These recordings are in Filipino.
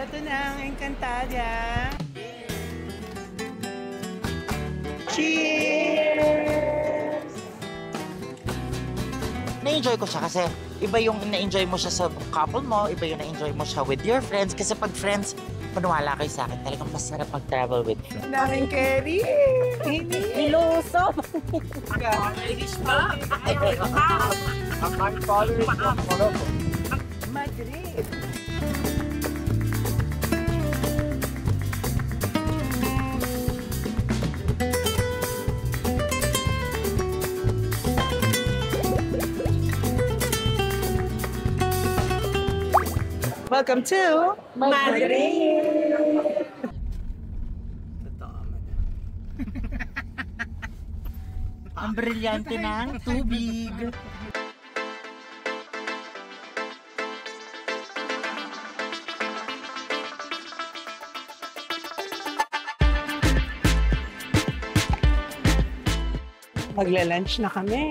ito na ang Encantadia. Cheers! Na-enjoy ko siya kasi iba yung na-enjoy mo siya sa couple mo, iba yung na-enjoy mo siya with your friends. Kasi pag friends, maniwala kayo sa akin, talagang masarap mag-travel with friends. Ang daming Kerry! Iluso! Madrid! Welcome to Madrid! Totoo, madam. Ang brilyante ng tubig. Magla-lunch na kami.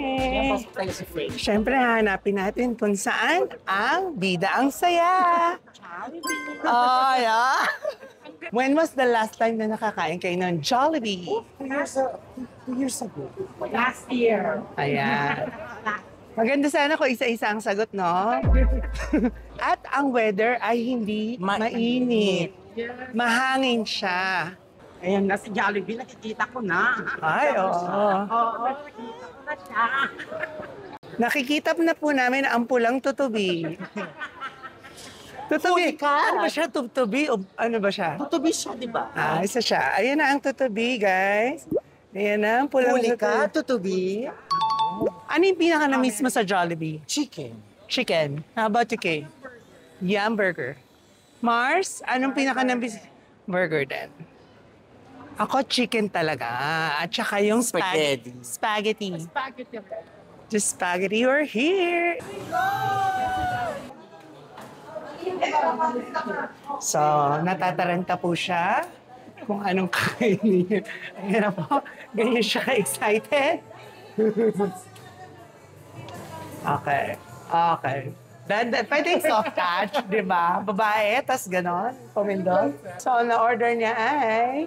Pasok tayo sa fridge. Siyempre, hanapin natin kung saan ang bida ang saya. Oh, yeah. When was the last time na nakakain kayo ng Jollibee? 2 years ago. Last year. Ayan. Maganda sana kung isa-isa ang sagot, no? At ang weather ay hindi mainit. Mahangin siya. Ayan na si Jollibee, nakikita ko na. Ay, oo. Oo, nakikita ko na siya. Nakikita na po namin ang pulang tutubi. Tutubi. Ano ba siya? Tutubi? O ano ba siya? Tutubi siya, di ba? Ah, isa siya. Ayan na ang tutubi, guys. Ayan na ang pulang Huli ka, tutubi. tutubi. Ano yung pinaka-na-miss mo sa Jollibee? Chicken. Chicken. How about you, Kay? Yum burger. Mars, anong pinaka-na-miss? Burger din. Ako, chicken talaga. At saka yung Spaghetti. Spaghetti. Spaghetti. Just spaghetti, you're here. So, natataranta po siya kung anong kainin. Ayan na po. Ganyan siya ka-excited. Okay. Okay. Pwede soft touch, di ba? Babae, tas ganon. Pumindot. So, na-order niya ay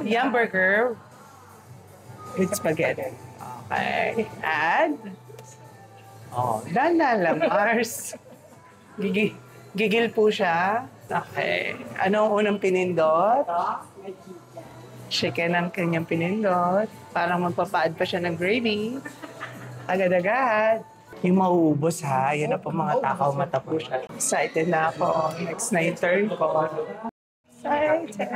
yum burger with spaghetti. Okay. And, dandan lang, Mars. Gigil po siya. Okay. Anong unang pinindot? Chicken ang kanyang pinindot. Parang magpapaad pa siya ng gravy. Agad-agad. Yung mauubos ha. Yan na po mga takaw mata po siya. Excited na ako. Next na yung turn ko. Excited.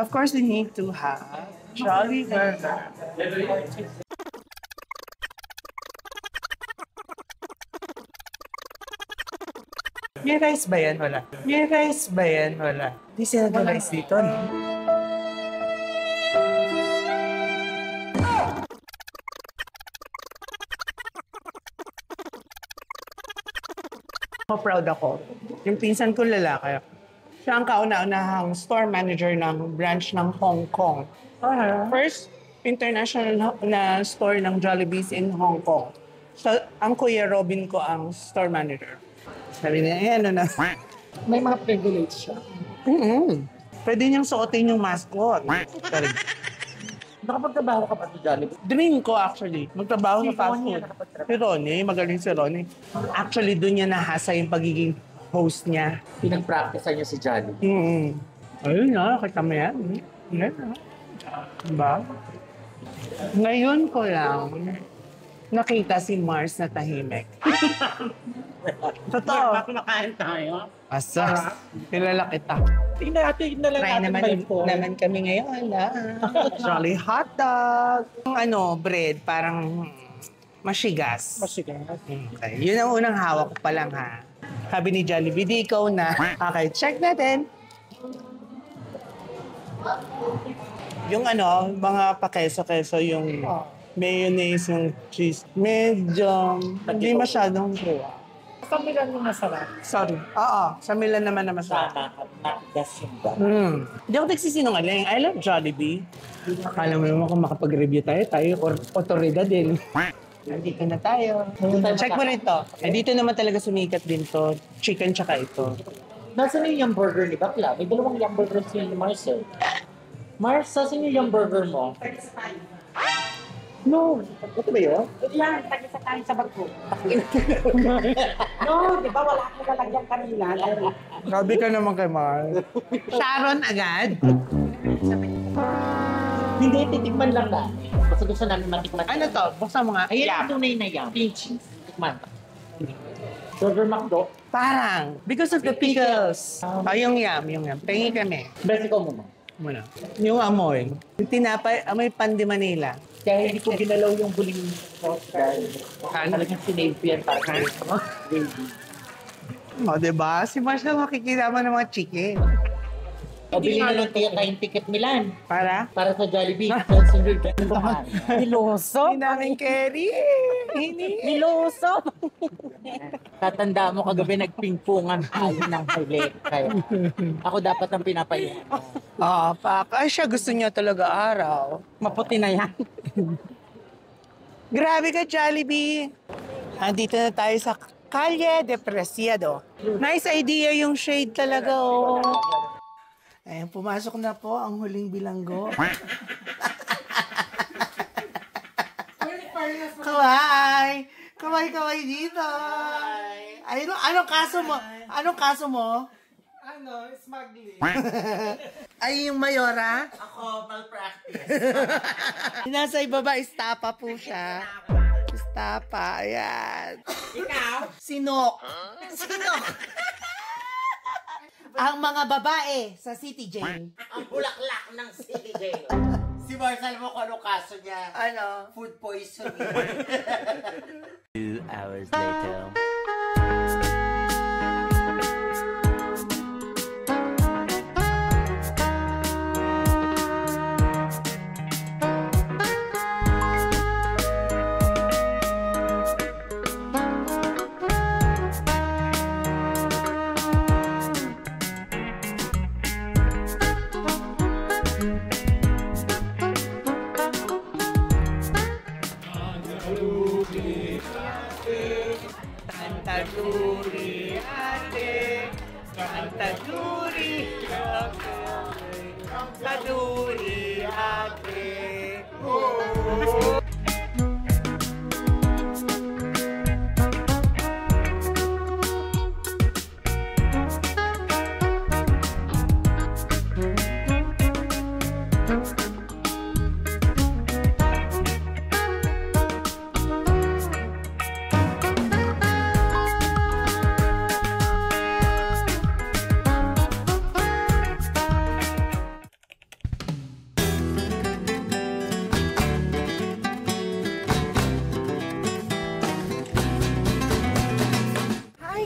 Of course, we need to have Jolly Burger. May rice ba yan? Wala. May rice ba yan? Wala. Di sila na rice dito, no? Proud ako. Yung pinsan ko lalaki. Siya ang kauna-unahang store manager ng branch ng Hong Kong. First international na store ng Jollibee's in Hong Kong. So, ang Kuya Robin ko ang store manager. Sabi niya, ano na. May mga privilege siya. Pwede niyang suotin yung mascot. Sorry. Nakapagtrabaho ka pa sa Jollibee? Dream ko actually, magtrabaho sa fast food. Si Ronnie, magaling si Ronnie. Actually, doon niya nahasa yung pagiging host niya. Pinag-practice niya si Jollibee. Ayun na, kita mo yan. Yan na. Diba? Ngayon ko lang nakita si Mars na tahimik. Totoo. Bakit nakain tayo? Asas. Kilala kita. Tingnan natin na lang Try natin naman, by phone. naman kami ngayon. Jolly hot dog. Yung bread, parang masigas. Masigas. Okay. Yun ang unang hawak ko pa lang ha. Sabi ni Jollibee, di ikaw na. Okay, check natin. Yung mga pakeso-keso, yung mayonnaise, yung cheese. Medyo, hindi masyadong gawa. Sa Milan yung masarap. Sorry. Oo, sa Milan naman na masarap. Nakakagas yung ba? Hindi ako nagsisinungaling. I love Jollibee. Akala mo naman kung makapag-review tayo or otoridad din. Nandito na tayo. Check mo rito. Dito naman talaga sumikat din to. Chicken tsaka ito. Nasaan yung yum burger ni Bakla? May dalawang yum burger si Marcel. Mars, saan yung yum burger mo? No. Ito ba yun? Yan, tagisa tayo sa bagko. No, di ba wala akong lalagyan kanina? Grabe ka naman kay Mars. Sharon agad? Hindi, titikman lang na. Basta gusto namin matikman. Ano to? Buksan mo nga. Ayan ang tunay na yum. Pink cheese. Tikman. Burger McDo. Parang. Because of the pickles. Yung yum. Tingin kami. Best ikaw mo. Muna. Yung amoy. Yung tinapay, amoy pan de Manila. Kaya hindi ko ginalaw yung huling sauce dahil talagang sinave yan para kayo. O, diba? Si Mars na makikilama ng mga chicken. O, bilhin na lang tayo tayong ticket Milan. Para? Para sa Jollibee. Sa Sunderd. Niloso? Hindi namin carry. Hindi. Niloso? Tatanda mo kagabi nagpingpungan tayo ng highlight. Kaya ako dapat ang pinapayin. Pak. Ay, siya gusto niya talaga araw. Maputi na yan. Grabe ka, Jollibee. Andito na tayo sa Calle de Preciado. Nice idea yung shade talaga, oh. Ayun, pumasok na po ang huling bilanggo. Kaway! Kaway dito! Ay, anong kaso mo? Anong kaso mo? Smuggling. Ay, yung mayora? Ako, malpractice. Nasa ibaba, estapa po siya. Estapa, ayan. Ikaw? Sinok. Sinok. Ang mga babae sa City Jail. Ang bulaklak ng CJ. Si Marcel mo kung anong kaso niya. Ano? Food poisoning. 2 hours later. Tantaduri ate, tantaduri ate, tantaduri ate. Oh.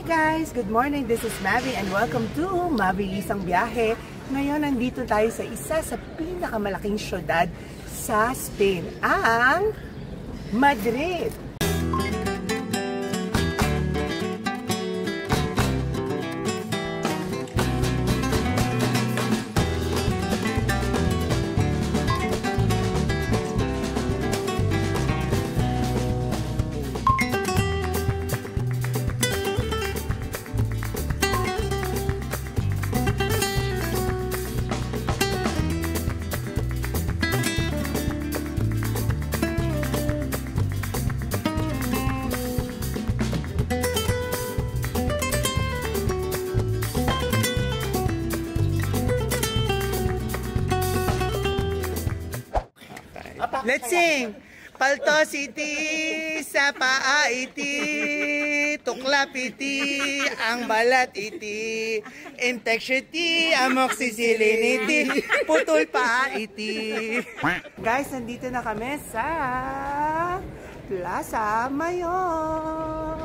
Guys, good morning. This is Mavi and welcome to Mavi Lisang Biyahe. Ngayon, nandito tayo sa isa sa pinakamalaking syudad sa Spain, ang Madrid. Let's sing! Paltos iti, sa paa iti, tuklap iti, ang balat iti, infection iti, amoxicillin iti, putol pa iti. Guys, nandito na kami sa Plaza Mayor.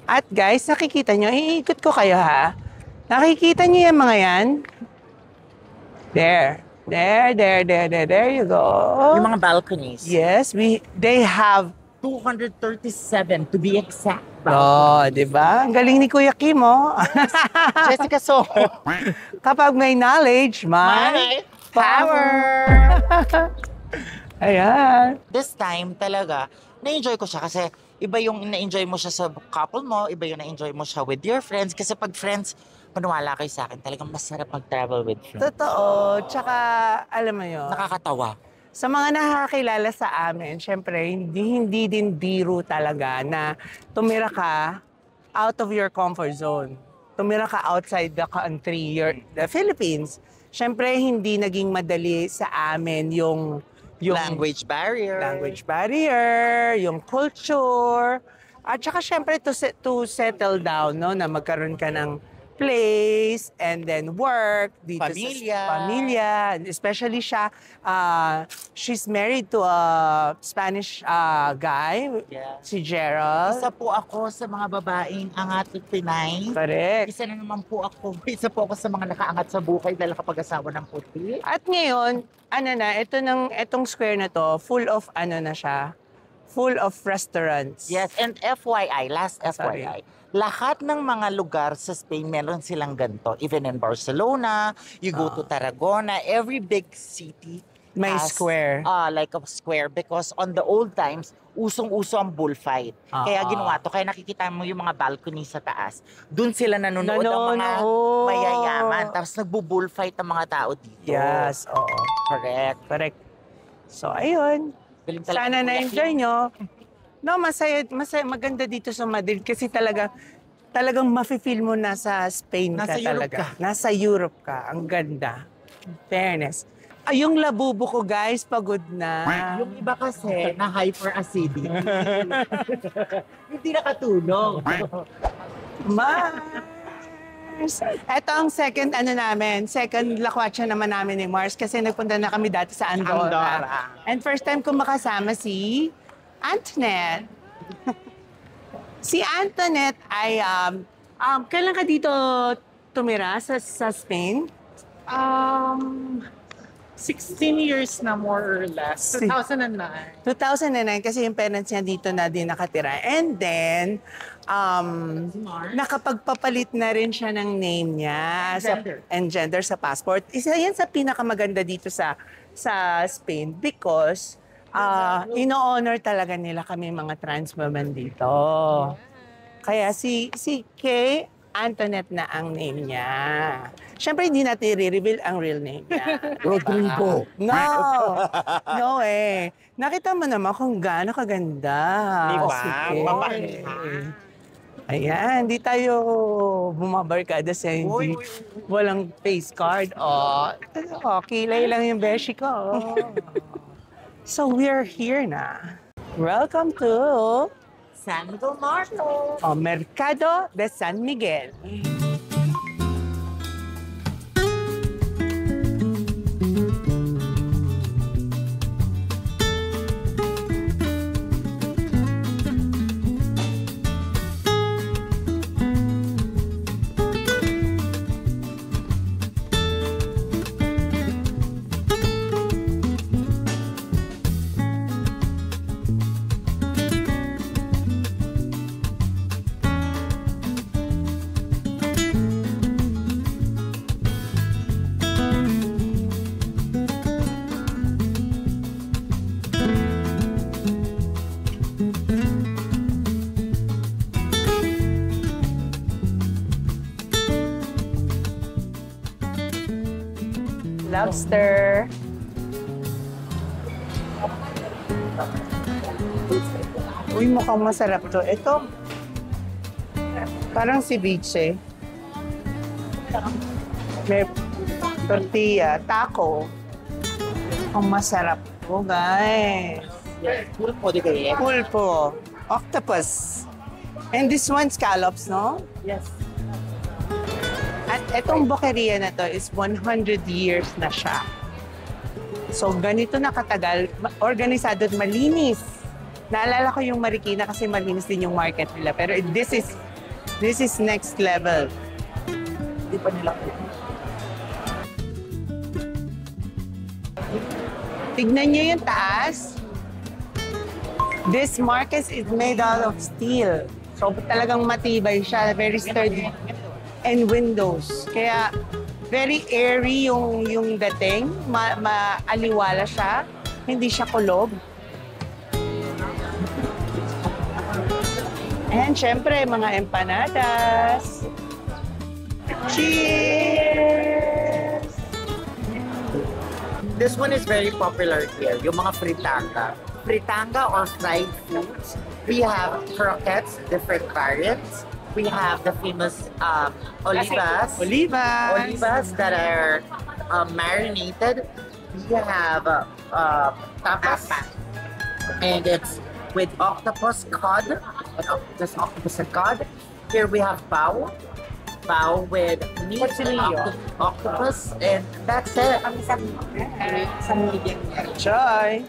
At guys, nakikita nyo, iikot ko kayo ha. Nakikita nyo yung mga yan? There you go. Yung mga balconies. Yes, they have 237 to be exact. Oh, di ba? Ang galing ni Kuya Kim, oh. Jessica Soho. Kapag may knowledge, may power. Ayan. This time talaga, na-enjoy ko siya kasi iba yung na-enjoy mo siya sa couple mo, iba yung na-enjoy mo siya with your friends. Kasi pag friends, maniwala kayo sa akin, talagang masarap mag-travel with friends. Totoo. Tsaka, alam mo yun, Nakakatawa. sa mga nakakilala sa amin, syempre, hindi din biro talaga na tumira ka out of your comfort zone. Tumira ka outside the country, the Philippines. Syempre, hindi naging madali sa amin yung Language barrier, yung culture. At saka syempre to settle down, no, na magkaroon ka ng place and then work dito Pamilya. sa pamilya. Especially siya, she's married to a Spanish guy, Yeah. si Gerald. Isa po ako sa mga babaeng angat at Pinay. Correct. Isa na naman po ako. Isa po ako sa mga nakaangat sa buhay dahil kapag-asawa ng puti. At ngayon, etong square na to, full of na siya, full of restaurants. Yes, and FYI, last Sorry. FYI, lahat ng mga lugar sa Spain meron silang ganito. Even in Barcelona, you go to Tarragona, every big city May has, square. like a square because on the old times, usong-uso ang bullfight. Kaya ginawa to. Kaya nakikita mo yung mga balcony sa taas. Doon sila nanonood ng mga mayayaman. Tapos nagbo-bullfight ang mga tao dito. Yes, oo. Correct. So, ayun. Galing talaga Sana ng Kuya na-enjoy Kim. nyo. No, masaya, maganda dito sa Madrid kasi talagang mafe-feel mo nasa Spain Nasa ka Europe talaga. ka. Nasa Europe ka. Ang ganda. Fairness. Ay, yung labubo ko, guys, pagod na. Yung iba kasi na hyperacidity. Hindi nakatulong. Mars! Ito ang second lakwatsa naman namin ni Mars kasi nagpunta na kami dati sa Andorra. And first time ko makasama si Antoinette. Si Antoinette ay, kailan ka dito tumira sa Spain? 16 years na more or less. 2009. 2009 kasi yung parents niya dito na din nakatira. And then, nakapagpapalit na rin siya ng name niya and gender sa passport. Isa yan sa pinakamaganda dito sa Spain because ino-honor talaga nila kami mga trans women dito. Kaya si Kay Antoinette na ang name niya. Siyempre, hindi natin i-reveal ang real name niya. Rodrigo. No eh. Nakita mo naman kung gaano kaganda. Diba? Sige. Mabait. Ayan, hindi tayo bumabarkada sa hindi. Walang face card. Kilay lang yung beshi ko. So, we're here na. Welcome to San Miguel Marto. Mercado de San Miguel. Lobster. Uy, mukhang masarap to. Ito, parang ceviche. May tortilla, taco. Ang masarap to, guys. Pulpo di kayo. Pulpo, octopus. And this one, scallops, no? Yes. At itong bokeria na to is 100 years na siya. So, ganito na katagal, organisado at malinis. Naalala ko yung Marikina kasi malinis din yung market nila. Pero this is next level. Hindi pa nila. Tignan niyo yung taas. This market is made out of steel. So, talagang matibay siya. Very sturdy. And windows. Kaya, very airy yung dating. Maaliwala siya. Hindi siya kulob. And syempre, mga empanadas. Cheers! This one is very popular here, yung mga fritanga. Fritanga or fried foods. We have croquettes, different variants. We have the famous olivas. Olivas that are marinated. We have tapas. And it's with octopus cod. This octopus and cod. Here we have bao. Bao with meat and octopus. And that's it. Enjoy!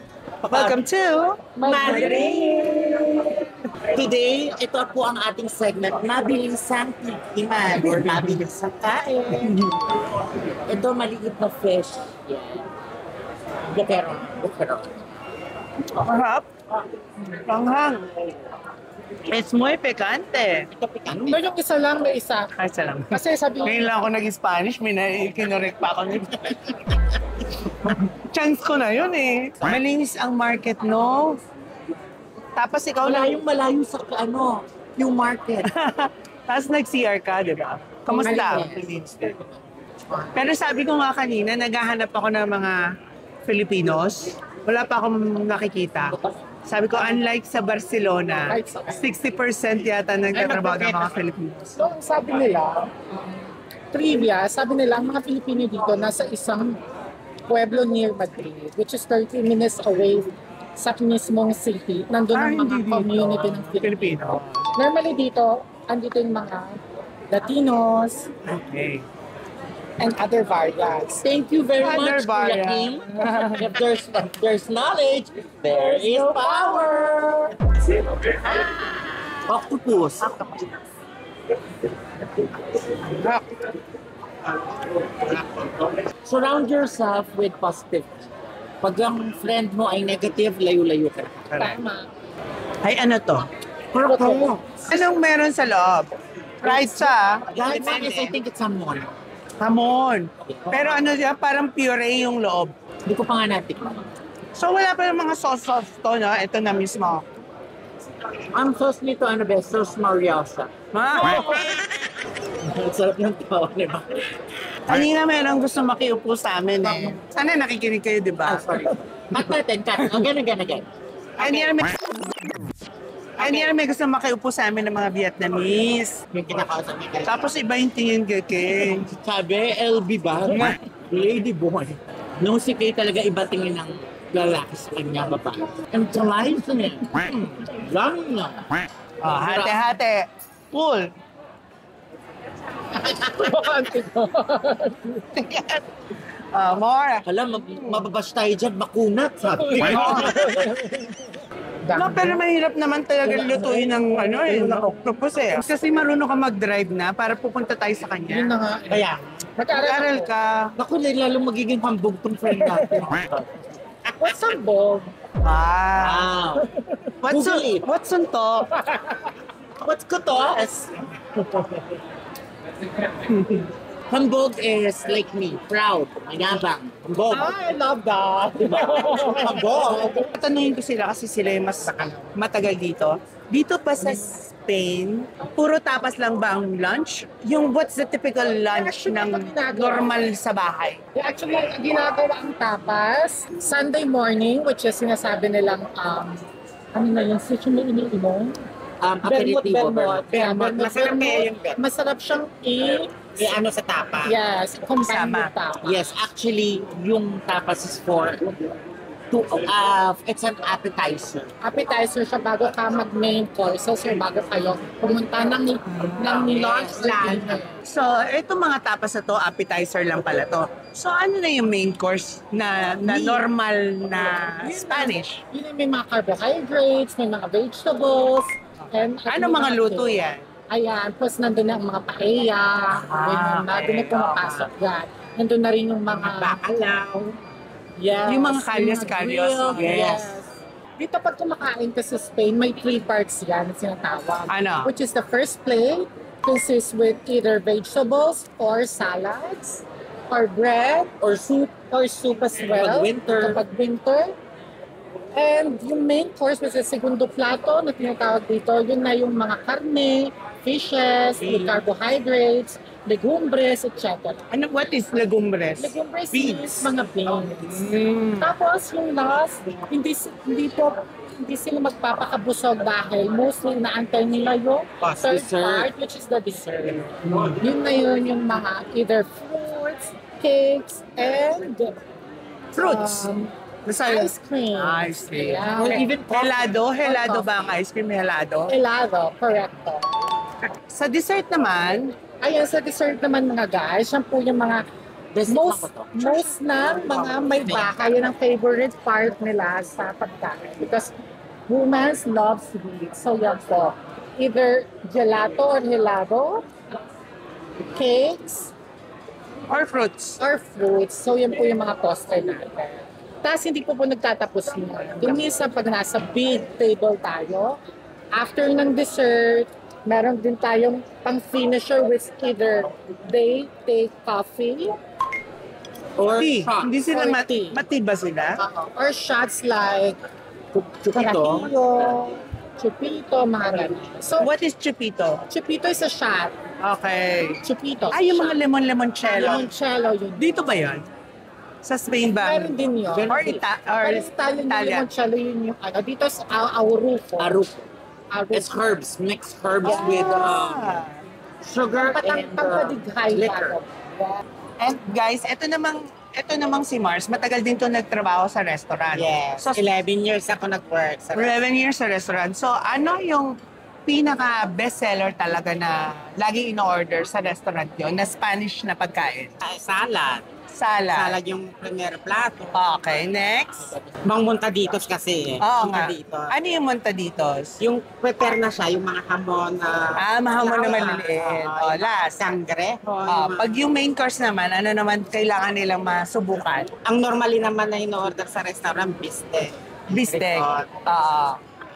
Welcome to Today, ito po ang ating segment, Mabilisang Tikiman or Mabilisang Kain. Ito, maliit na fish. Bukero. Harap. Panghang. It's muy picante. Ito pikante. No, yung isa lang, may isa. Ay, salam. Kasi sabi Ngayon lang ako nag-Spanish, may kinorek pa ako. Chance ko na yun eh. Malinis ang market, no? Tapos ikaw lang Malayo sa yung market. Tapos nag-CR ka, di ba? Kamusta? Malinis din. Pero sabi ko nga kanina, naghahanap ako ng mga Filipinos. Wala pa akong nakikita. Sabi ko, unlike sa Barcelona, 60% yata nagtatrabaho ng mga Filipinos. So, sabi nila, trivia, sabi nila, ang mga Pilipino dito nasa isang pueblo near Madrid, which is 30 minutes away sa mismong city. Nandun ang mga community ng Filipino. Normally dito, andito yung mga Latinos Okay. and other variants. Thank you very Other much, Kuya bar, Kim. If there's knowledge, there is power. Octopus. Surround yourself with positive. Pag ang friend mo ay negative, layo-layo ka. Tama. Ay, ano to? Anong meron sa loob? Fried sa Guys, I think it's someone. hamon. Pero ano siya, parang puree yung loob. Hindi ko pa nga natin. So wala pa yung mga sauce to, no? Ito na mismo. Ang sauce nito, sauce Mariosa. Ma, Ang sarap ng tawa, di ba? kanina meron gusto makiupo sa amin eh. Sana nakikinig kayo, di ba? Sorry. Cut natin, cut. Again. Kanina may gusto makiupo sa amin ng mga Vietnamese. Yung kinakausap niya. Tapos iba yung tingin kay King. Sabi, LB ba? Lady boy. Nung si Kay talaga iba tingin ng lalaki sa kanya baba. And tonight niya. Lang na. Oh, hate-hate. Full. More. Kala, mababash tayo dyan, makunat, sabi. No, pero mahirap naman talaga lutuin ng ng octopus eh. Kasi marunong ka mag-drive na para pupunta tayo sa Yun kanya. na nga. Kaya, Mag-aral ka. naku, lalong magiging hambog tong friend natin. What's up, Bob? Wow. Wow. Google it. What's on to? What's kutos? Hambog is like me, proud, mayabang. Hambog. I love that. Hambog. Tanungin ko sila kasi sila yung mas matagal dito. Dito pa sa Spain, puro tapas lang ba ang lunch? Yung what's the typical lunch ng normal sa bahay? Actually, ginagawa ang tapas Sunday morning, which is sinasabi nilang, ano na yun, sityo na iniinom? Aperitivo. Vermouth. Masarap kaya yung bet. Masarap siyang Ano sa tapa? yes, combined Sama. with tapas. Yes, actually, yung tapas is it's an appetizer. Appetizer siya bago ka mag-main courses or bago kayo pumunta ng lunch or dinner. So, itong mga tapas na to, appetizer lang pala to. So, ano na yung main course na normal na Spanish? Yun ay may mga carbohydrates, may mga vegetables, and Ano mga luto yan? Ayan, plus nandun na ang mga paella, ganyan na, doon na pumapasok yan. Nandun na rin yung mga Bacalaw. yes, Yung mga kalyas-kalyas. grilled, Yes. Dito pag kumakain ka sa Spain, may 3 parts yan na sinatawag. Ano? Which is the first plate, consists with either vegetables or salads, or bread, Or soup. or soup as well. Kapag winter. And yung main course, which is segundo plato na tinatawag dito, yun na yung mga karne, fishes, with carbohydrates, legumbres, etc. Ano, what is legumbres? Legumbres Beans. is mga beans. Mm. Tapos yung last, hindi sila magpapakabusog dahil mostly naantay nila yung third part, which is the dessert. Yun na yun yung mga either fruits, cakes, and Fruits. Masaya. ice cream. Ice cream. Yeah. Or even helado. Helado ba ang ice cream? Helado? Helado, correcto. Sa dessert naman, Ayan, sa dessert naman mga guys, yan po yung mga most ng mga may baka, yun ang favorite part nila sa pagkain. Because women love sweets. So yan po. Either gelato or helado, cakes, or fruits. or fruits. So yan po yung mga poster natin. Tapos hindi po nagtatapos yun. Yung minsan pag nasa big table tayo, after ng dessert, meron din tayong pang-finisher which either they take coffee Or tea. shot. Hindi sila Or tea. matiba sila. or shots like Carajillo, chupito, mga ganun. So, What is chupito? chupito is a shot. Okay. Chupito. Ay, yung mga lemon-lemoncello. Limoncello yun. Dito ba yan? Sa Spain ba? Meron din yun. Or Pero Italian yung Italia? limoncello yun yung ano. Dito sa Aurufo. Arufo. Aurufo. It's herbs, mixed herbs with Ah. sugar and Pampadighay liquor. And guys, ito namang si Mars, matagal din to nagtrabaho sa restaurant. Yes. So, 11 years ako nag-work sa 11 years sa restaurant. So, ano yung pinaka bestseller talaga na lagi in-order sa restaurant yun na Spanish na pagkain? salad. Salad. Salad yung premier plato. Okay, next. Mang montaditos kasi eh. Oo nga. Montaditos. Ano yung montaditos? Yung prepare na siya, yung mga hamon na... Mahamon naman maliliit. Last. Sangreho. Pag yung main course naman, ano naman kailangan nilang masubukan? ang normally naman na in-order sa restaurant, bistec. Bistek. Ricot.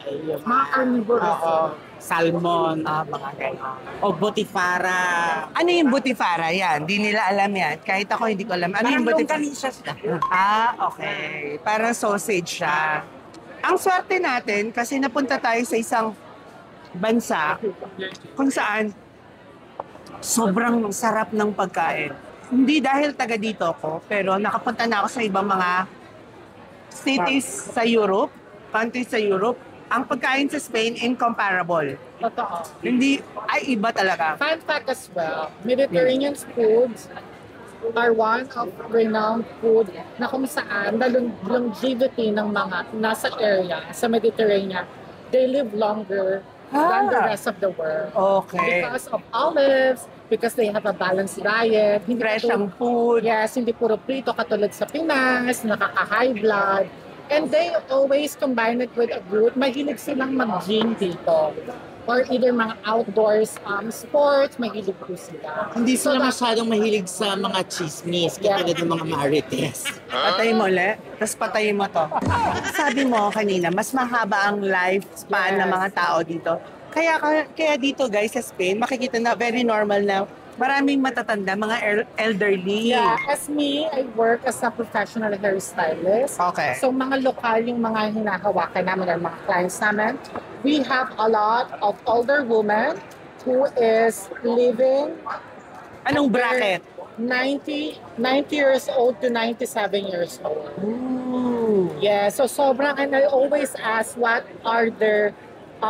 Ay, yung Mga carnivore. Oo. Salmon. Mga ganon. O botifara. Ano yung butifara? Yan, di nila alam yan. Kahit ako hindi ko alam. Ano yung Parang butifara? longganisa siya. Okay. Parang sausage siya. Ang swerte natin, kasi napunta tayo sa isang bansa kung saan sobrang sarap ng pagkain. Hindi dahil taga dito ako, pero nakapunta na ako sa ibang mga cities sa Europe, countries sa Europe. Ang pagkain sa Spain, incomparable. Totoo. Hindi, ay iba talaga. Fun fact as well, Mediterranean foods are one of renowned food na kung saan the longevity ng mga nasa area sa Mediterranean, they live longer than the rest of the world. Okay. Because of olives, because they have a balanced diet. Hindi Fresh puro- ang food. Yes, hindi puro prito katulad sa Pinas, nakaka-high blood. And they always combine it with a good, mahilig silang mag-gym dito. Or either mga outdoors sports, mahilig po sila. Hindi sila that- masyadong mahilig sa mga chismis, katulad ng mga marites. Patay mo ulit, tapos patayin mo to. Sabi mo kanina, mas mahaba ang lifespan ng mga tao dito. Kaya dito guys sa Spain, makikita na very normal na maraming matatanda, mga elderly. Yeah, as me, I work as a professional hairstylist. Okay. So mga lokal yung mga hinahawakan namin ng mga clients namin. We have a lot of older women who is living Anong bracket? 90 years old to 97 years old. Ooh. Yeah, so sobrang, and I always ask what are their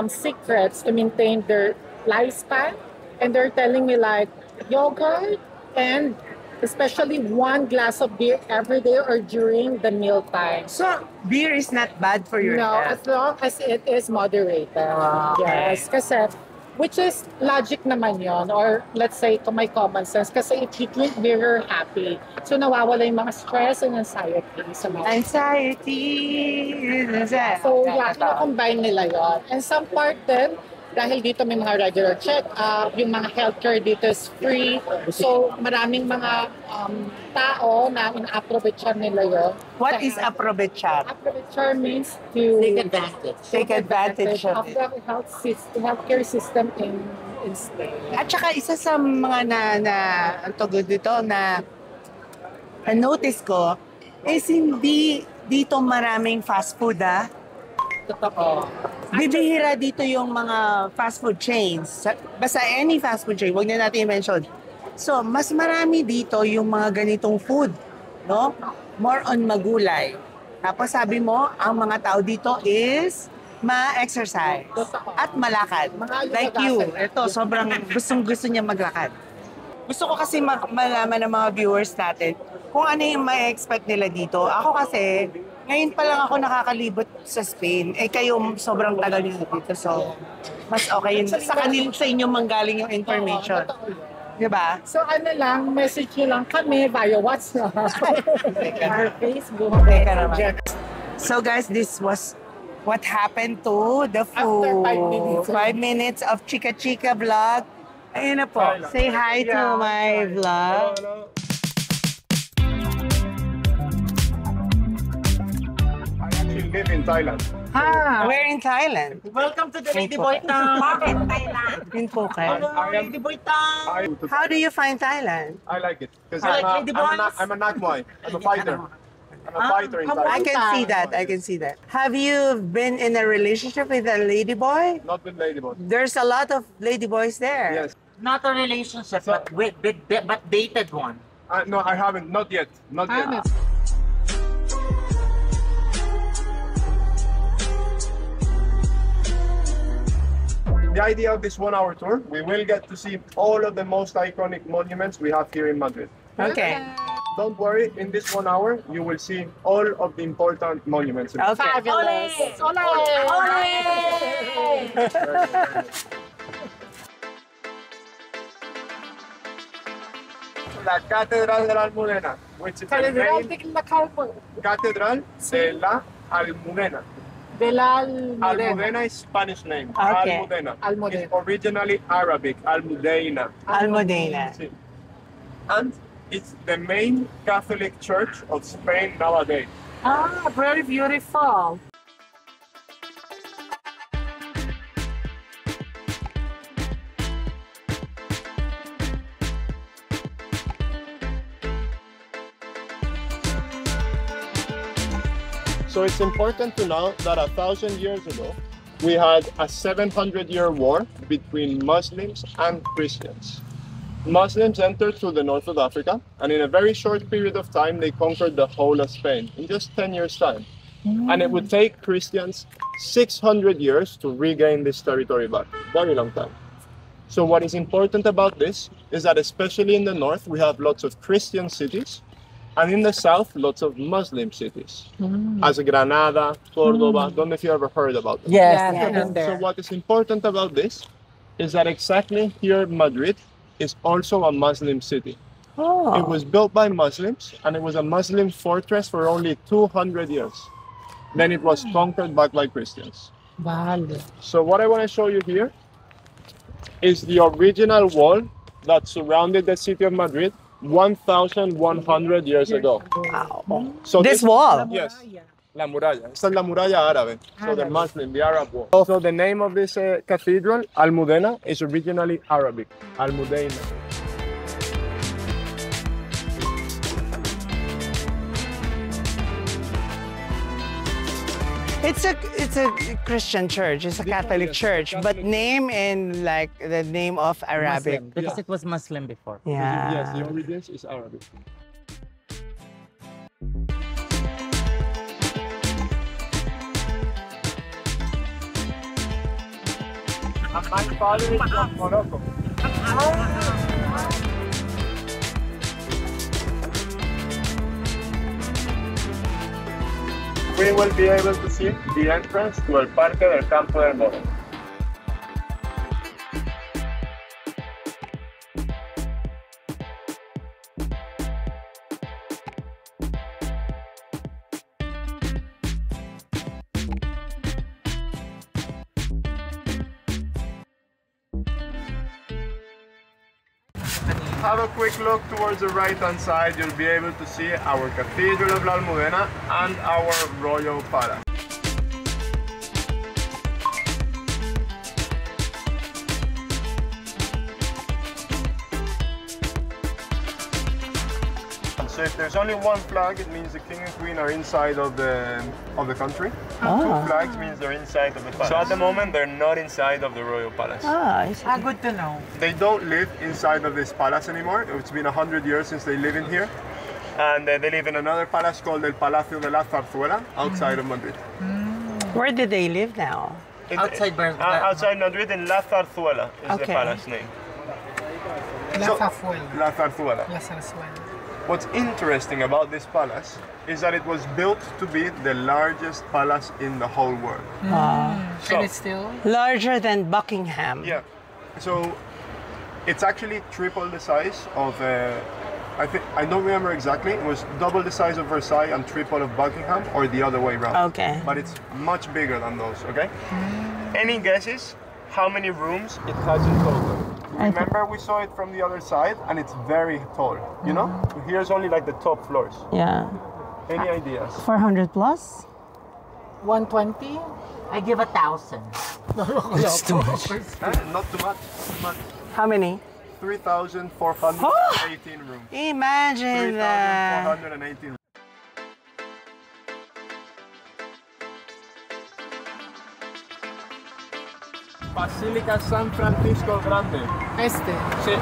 secrets to maintain their lifespan. And they're telling me like yogurt and especially one glass of beer every day or during the meal time. So, beer is not bad for your No, health. as long as it is moderated. Okay. Yes, kasi which is logic naman yon, or let's say to my common sense, kasi if you drink beer, you're happy. So nawawala yung mga stress and anxiety sa mga. Anxiety. So yeah, combine nila yon. And some part din, dahil dito may mga regular check-up, yung mga healthcare dito is free. So maraming mga tao na ina-aprovechan nila yon. What is aprovechar? Aprovechar means to Take advantage. Take advantage of of it. the healthcare system in Spain. At saka isa sa mga ang tawag dito na notice ko is hindi dito maraming fast food Totoo. Bibihira dito yung mga fast food chains. Basta any fast food chain, huwag na natin i-mention. So, mas marami dito yung mga ganitong food, no? More on magulay. Tapos sabi mo, ang mga tao dito is ma-exercise at malakad. Like you, ito, sobrang gustong-gusto niya maglakad. Gusto ko kasi malaman ng mga viewers natin kung ano yung ma-expect nila dito. Ako kasi, ngayon pa lang ako nakakalibot sa Spain. Eh kayo, sobrang tagal nyo dito. So, mas okay yun. Sa inyo manggaling yung information. Diba? So ano lang, message nyo lang kami via WhatsApp or Facebook. Teka naman. So guys, this was what happened to the food. After 5 minutes. 5 minutes of Chika Chika vlog. Ayun na po. Say hi to my vlog. I actually live in Thailand. We're in Thailand. Welcome to the Lady Boy Town! In Phuket. Lady Boy Town! How do you find Thailand? I like it because I like Lady Boys. I'm a Nakmoy. I'm a fighter. I'm a fighter in I Thailand. can see that. I can see that. Have you been in a relationship with a ladyboy? Not with ladyboy. There's a lot of ladyboys there. Yes. Not a relationship, but dated one. No, I haven't. Not yet. Not yet. The idea of this 1 hour tour, we will get to see all of the most iconic monuments we have here in Madrid. Okay. Don't worry, in this 1 hour, you will see all of the important monuments. Okay. Fabulous! La Catedral de la Almudena, which is the Catedral main de la Calvo. Catedral de la Almudena. De la Almudena is Spanish name. Okay. Almudena. Almudena. It's originally Arabic. Almudena. Almudena. And it's the main Catholic church of Spain nowadays. Ah, very beautiful. So it's important to know that 1,000 years ago, we had a 700-year war between Muslims and Christians. Muslims entered through the north of Africa, and in a very short period of time, they conquered the whole of Spain in just 10 years' time. And it would take Christians 600 years to regain this territory back. Very long time. So what is important about this is that especially in the north, we have lots of Christian cities, and in the south, lots of Muslim cities. As Granada, Cordoba, don't know if you ever heard about them. Yes. So what is important about this is that exactly here in Madrid is also a Muslim city. Oh. It was built by Muslims, and it was a Muslim fortress for only 200 years. Then it was conquered back by Christians. Vale. So what I want to show you here is the original wall that surrounded the city of Madrid 1,100 years ago. Wow. So This wall? Yes. La muralla. Esta es la muralla árabe. So the Muslim, the Arab wall. So the name of this cathedral, Almudena, is originally Arabic. Almudena. It's a Christian church. It's a Catholic church, but name in like the name of Arabic. Muslim, because it was Muslim before. Yeah. Yes, the origins is Arabic. And my father is from Morocco. We will be able to see the entrance to El Parque del Campo del Moro. Have a quick look towards the right-hand side. You'll be able to see our Cathedral of La Almudena and our Royal Palace. So if there's only one flag, it means the king and queen are inside of the country. Ah. Two flags means they're inside of the palace. So at the moment, they're not inside of the royal palace. Ah, I see. Good to know. They don't live inside of this palace anymore. It's been 100 years since they live in here. And they live in another palace called El Palacio de la Zarzuela outside of Madrid. Where do they live now? Outside Outside Madrid in La Zarzuela is the Okay. palace name. La So- Zarzuela. La Zarzuela. La Zarzuela. What's interesting about this palace is that it was built to be the largest palace in the whole world. So, And it's still Larger than Buckingham. yeah. So it's actually triple the size of I don't remember exactly. It was double the size of Versailles and triple of Buckingham, or the other way around. Okay. But it's much bigger than those, okay? Any guesses how many rooms it has in total? Remember we saw it from the other side and it's very tall, you know? Here's only like the top floors. Yeah. Any ideas? 400 plus? 120. I give 1,000. It's too much. Not too much. Too much. How many? 3,418 rooms. Imagine that. 3,418. Basilica San Francisco Grande. Este. Sí,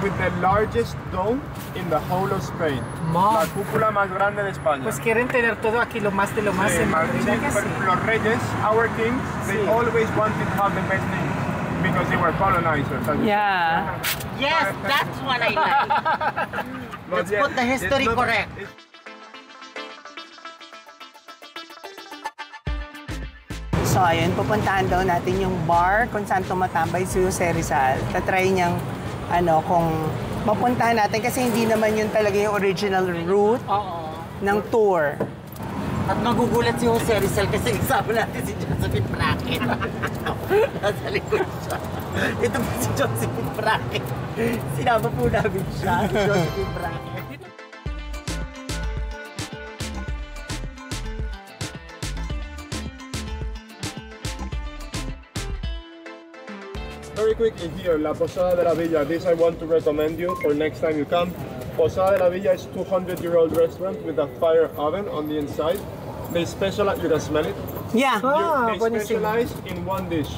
with the largest dome in the whole of Spain. Ma. La cúpula más grande de España. Pues quieren tener todo aquí lo más de lo más Sí, en Madrid. sí, ¿verdad que pero sí? los reyes, our kings, they always wanted to have the best name because they were colonizers. and- Yeah. Yes, that's what I like. But Let's yeah, put the history it's not- correct. it's- So ayun, pupuntahan daw natin yung bar kung saan tumatambay si Jose Rizal. Tatry niyang kung mapuntahan natin kasi hindi naman yun talaga yung original route Oo. ng tour. At magugulat si Jose Rizal kasi kasama natin si Josephine Brackett. Nasa likod siya. Ito po si Josephine Brackett. Sinama po namin siya, si Josephine Brackett. Very quickly here, La Posada de la Villa. This I want to recommend you for next time you come. Posada de la Villa is 200-year-old restaurant with a fire oven on the inside. They specialize, you can smell it. Yeah. They buenísimo. specialize in one dish.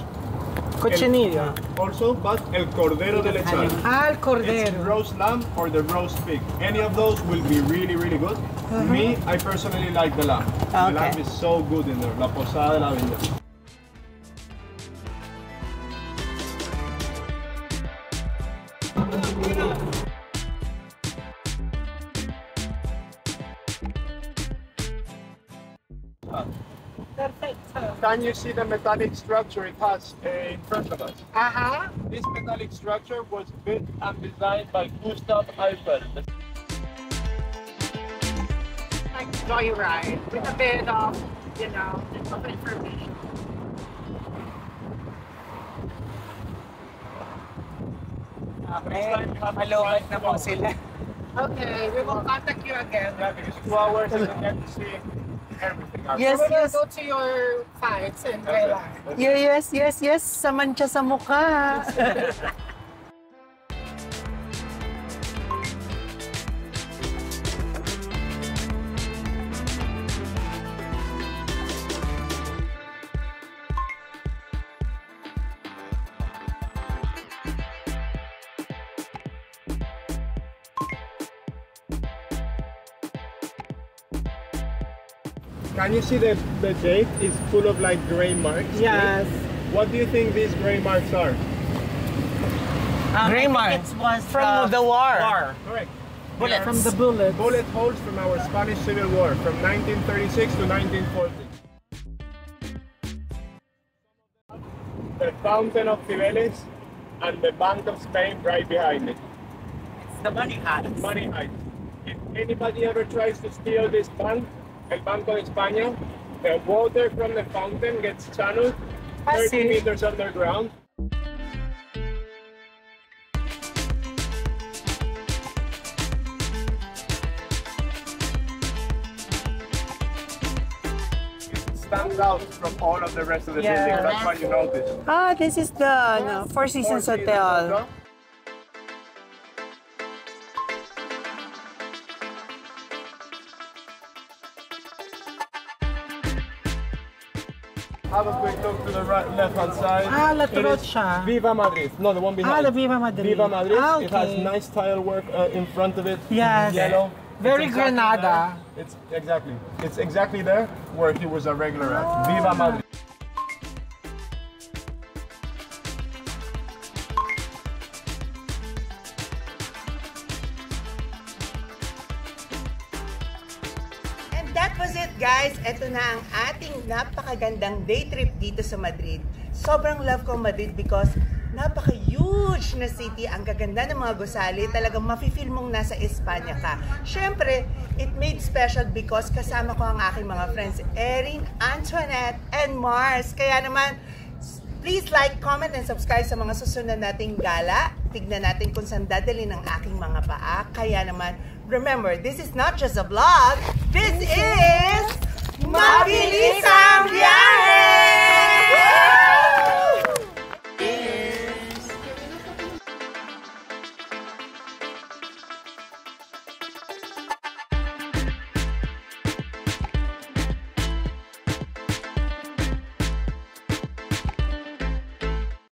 Cochinilla. Also, but el cordero de lechal. Ah, el It's cordero. roast lamb or the roast pig. Any of those will be really, really good. Me, I personally like the lamb. The Okay. lamb is so good in there. La Posada de la Villa. Can you see the metallic structure it has in front of us? Aha. This metallic structure was built and designed by Gustav Eiffel. Like joyride with a bit of, of information. Okay. Malungad na po sila. Okay, we will contact you again. Yeah, because 2 hours and you get to see everything. Yes, We will yes. go to your fights and relax. Yes. Sa mancha sa mukha. Can you see the date is full of like gray marks? Yes. What do you think these gray marks are? Gray mark. It was From the war. Correct. Bullets. From the bullet. Bullet holes from our Spanish Civil War from 1936 to 1940. The Fountain of Cibeles and the Bank of Spain right behind it. It's the money heist. Money heist. If anybody ever tries to steal this bank, El Banco de España, the water from the fountain gets channeled 30 meters underground. It stands out from all of the rest of the Yeah. building. That's why you notice. Ah, this is the Four Seasons Hotel. Have a quick look to the right, left-hand side. La It is Trocha. Viva Madrid. No, the one behind. The Viva Madrid. Viva Madrid. Okay. It has nice tile work in front of it. Yes. Yellow. Very It's exactly Granada. there. It's exactly there where he was a regular at. Viva Madrid. And that was it, guys. Ito na ang ating napakagandang day trip dito sa Madrid. Sobrang love ko Madrid because napaka-huge na city. Ang gaganda ng mga gusali. Talagang mafe-feel mong nasa Espanya ka. Siyempre, it made special because kasama ko ang aking mga friends, Erin, Antoinette, and Mars. Kaya naman, please like, comment, and subscribe sa mga susunod nating gala. Tignan natin kung saan dadali ng aking mga paa. Kaya naman, remember, this is not just a vlog. This is Mabilisang Biyahe!